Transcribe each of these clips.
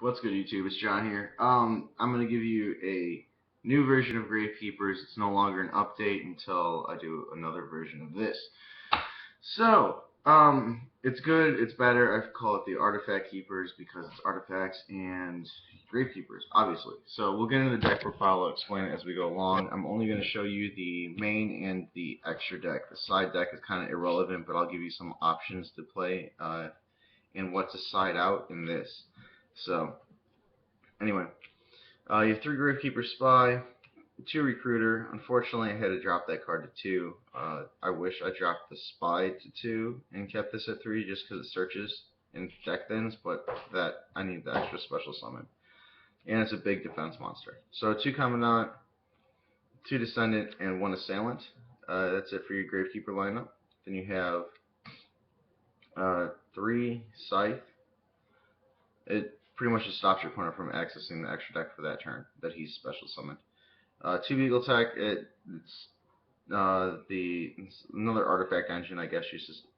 What's good, YouTube? It's John here. I'm gonna give you a new version of Gravekeepers. It's no longer an update until I do another version of this. So, it's good, it's better. I call it the Artifact Keepers because it's artifacts and Gravekeepers, obviously. So we'll get into the deck profile. I'll explain it as we go along. I'm only going to show you the main and the extra deck. The side deck is kind of irrelevant, but I'll give you some options to play and what to side out in this. So, anyway, you have 3 Gravekeeper Spy, 2 Recruiter. Unfortunately, I had to drop that card to 2. I wish I dropped the Spy to 2 and kept this at 3 just because it searches and deck thins, but that I need the extra special summon. And it's a big defense monster. So 2 Commandant, 2 Descendant, and 1 Assailant. That's it for your Gravekeeper lineup. Then you have 3 Scythe. It pretty much just stops your opponent from accessing the extra deck for that turn that he's special summoned. 2 Beagalltach, it's another artifact engine, I guess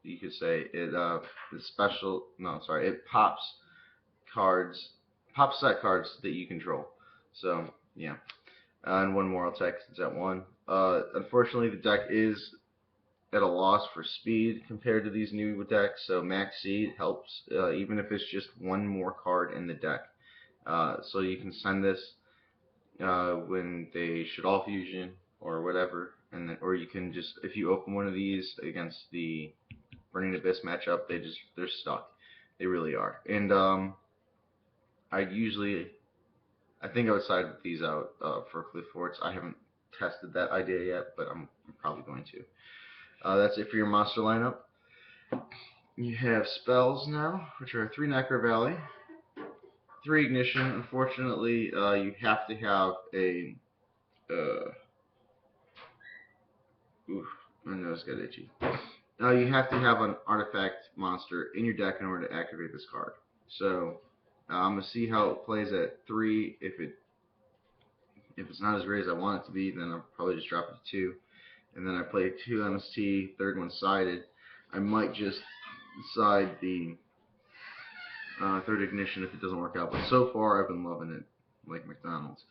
you could say. It pops set cards that you control. So yeah, and 1 Moralltach is at 1. Unfortunately, the deck is at a loss for speed compared to these new decks, so Maxx helps, even if it's just 1 more card in the deck. So you can send this when they should all fusion or whatever, and then, or you can just, if you open one of these against the Burning Abyss matchup, they're stuck. They really are. And I think I would side these out for Cliff Forts. I haven't tested that idea yet, but I'm probably going to. That's it for your monster lineup. You have spells now, which are 3 Necrovalley, 3 Ignition. Unfortunately, you have to have a my nose got itchy. You have to have an artifact monster in your deck in order to activate this card. So I'm gonna see how it plays at 3. If it's not as great as I want it to be, then I'll probably just drop it to 2. And then I play 2 MST, third one sided. I might just side the 3rd Ignition if it doesn't work out. But so far, I've been loving it, like McDonald's.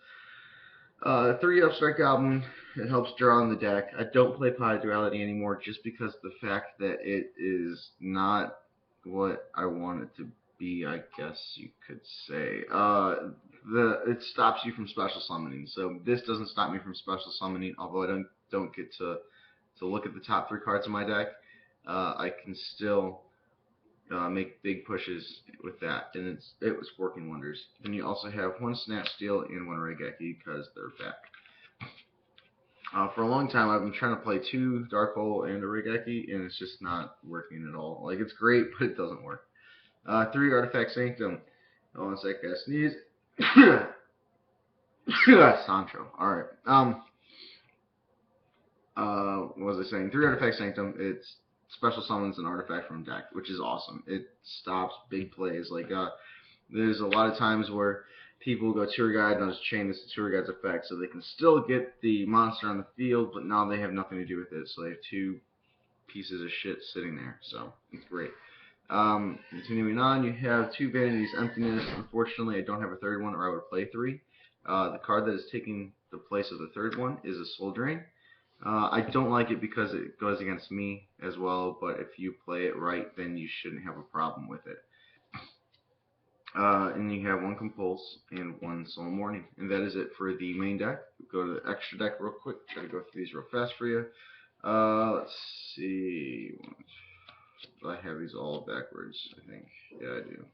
3 Upstart Goblin. It helps draw in the deck. I don't play Pot of Duality anymore just because of the fact that it is not what I want it to be, I guess you could say. It stops you from special summoning. So this doesn't stop me from special summoning, although I don't get to look at the top 3 cards in my deck. I can still make big pushes with that, and it was working wonders. Then you also have 1 Snatch Steal and 1 Raigeki because they're back. For a long time, I've been trying to play 2 Dark Hole and a Raigeki, and it's just not working at all. Like, it's great, but it doesn't work. 3 Artifact Sanctum. Oh, one sec, guys. Sneeze. Sancho. Alright. What was I saying? 3 Artifact Sanctum. It's special summons an artifact from deck, which is awesome. It stops big plays. Like, there's a lot of times where people go Tour Guide and I'll just chain this to Tour Guide's effect, so they can still get the monster on the field, but now they have nothing to do with it, so they have 2 pieces of shit sitting there, so it's great. Continuing on, you have 2 Vanity's Emptiness. Unfortunately, I don't have a 3rd one, or I would play 3. The card that is taking the place of the 3rd one is a Soul Drain. I don't like it because it goes against me as well, but if you play it right, then you shouldn't have a problem with it. And you have 1 Compulse and 1 Solemn Warning. And that is it for the main deck. We'll go to the extra deck real quick. Try to go through these real fast for you. Let's see. I have these all backwards, I think. Yeah, I do.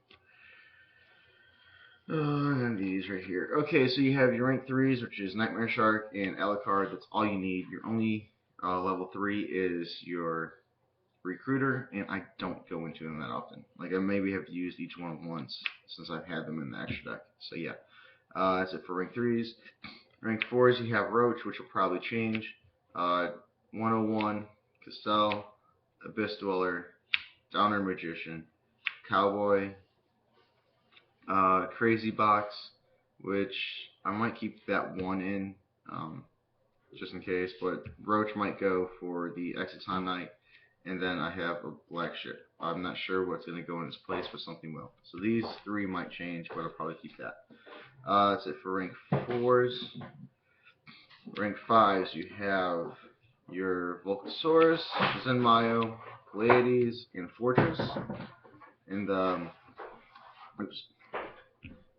And these right here. Okay, so you have your rank 3s, which is Nightmare Shark and Alucard. That's all you need. Your only level 3 is your Recruiter, and I don't go into them that often. Like, I maybe have used each one once since I've had them in the extra deck. So yeah, that's it for rank 3s. Rank 4s, you have Roach, which will probably change. 101, Castell, Abyss Dweller, Downer Magician, Cowboy, Crazy Box, which I might keep that 1 in, just in case, but Roach might go for the Exit Time Knight, and then I have a black ship. I'm not sure what's going to go in its place, but something will. So these 3 might change, but I'll probably keep that. That's it for rank 4s. Rank 5s, you have your Volcasaurus, Zenmayo, Pleiades, and Fortress. And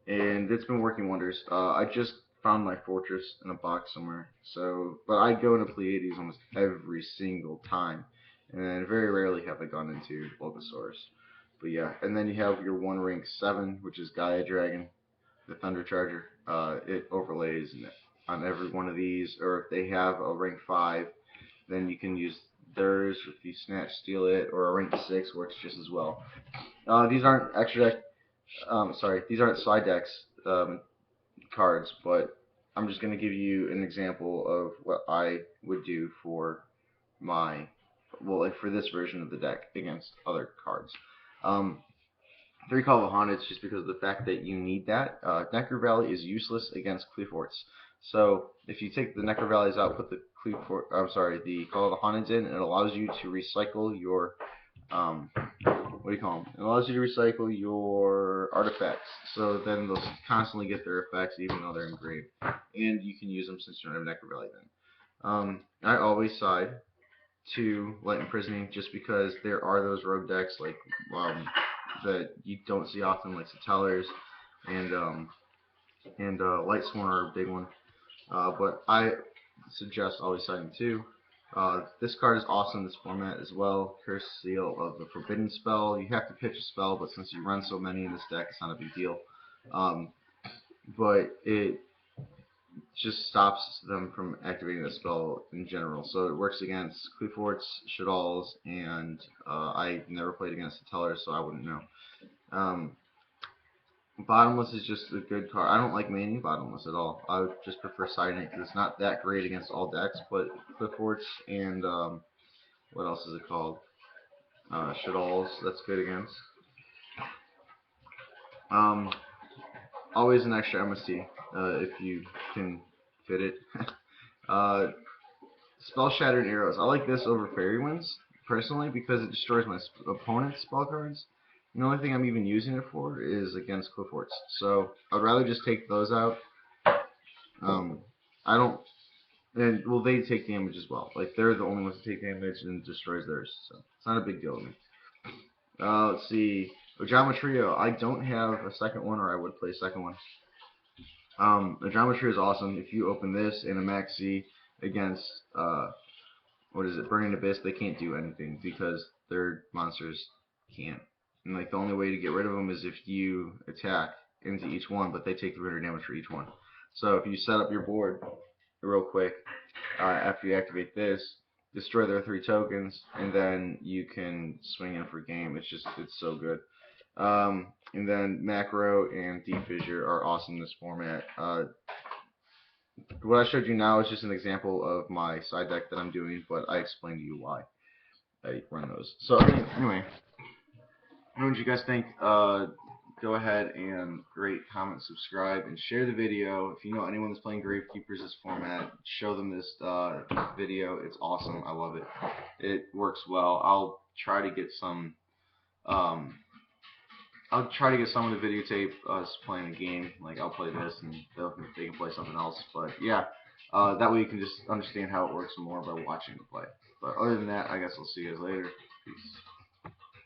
and it's been working wonders. I just found my Fortress in a box somewhere. So, but I go into Pleiades almost every single time, and very rarely have I gone into Volcasaurus. But yeah, and then you have your 1 rank 7, which is Gaia Dragon, the Thunder Charger. It overlays on every one of these, or if they have a rank 5, then you can use theirs if you Snatch Steal it, or a rank 6 works just as well. These aren't extra these aren't side decks cards, but I'm just going to give you an example of what I would do for my, well, like for this version of the deck against other cards. 3 Call of the Haunted, just because of the fact that you need that. Necrovalley is useless against Cleaforts. So if you take the Necrovalleys out, put the the Call of the Haunted in, it allows you to recycle your what do you call them? It allows you to recycle your artifacts. So then they'll constantly get their effects even though they're engraved. And you can use them since you don't have Necrovalley then. I always side to Light Imprisoning just because there are those rogue decks like that you don't see often, like Satellars and Light Sworn are a big one. But I suggest always siding 2. This card is awesome in this format as well. Curse Seal of the Forbidden Spell. You have to pitch a spell, but since you run so many in this deck, it's not a big deal. But it just stops them from activating the spell in general. So it works against Cleaforts, Shadalls, and I never played against the Tellers, so I wouldn't know. Bottomless is just a good card. I don't like maining Bottomless at all. I would just prefer siding it because it's not that great against all decks, but Clifforts and what else is it called? Shadalls, that's good against. Always an extra MST if you can fit it. Spell Shattering Arrows. I like this over Fairy Winds personally because it destroys my opponent's spell cards. The only thing I'm even using it for is against Clifforts. So I'd rather just take those out. I don't, and well, they take damage as well. Like they're the only ones that take damage and destroys theirs. So it's not a big deal to me. Let's see, Ojama Trio. I don't have a second one, or I would play a second one. Ojama Trio is awesome. If you open this in a Maxx against what is it, Burning Abyss, they can't do anything because their monsters can't. And like the only way to get rid of them is if you attack into each one, but they take 300 damage for each one. So if you set up your board real quick after you activate this, destroy their 3 tokens, and then you can swing in for game. It's so good. And then Macro and Deep Fissure are awesome in this format. What I showed you now is just an example of my side deck that I'm doing, but I explained to you why I run those. So anyway. What did you guys think? Go ahead and rate, comment, subscribe, and share the video. If you know anyone that's playing Gravekeeper's this format, show them this video. It's awesome. I love it. It works well. I'll try to get some. I'll try to get someone to videotape us playing a game. Like I'll play this, and they can play something else. But yeah, that way you can just understand how it works more by watching the play. But other than that, I guess I'll see you guys later. Peace.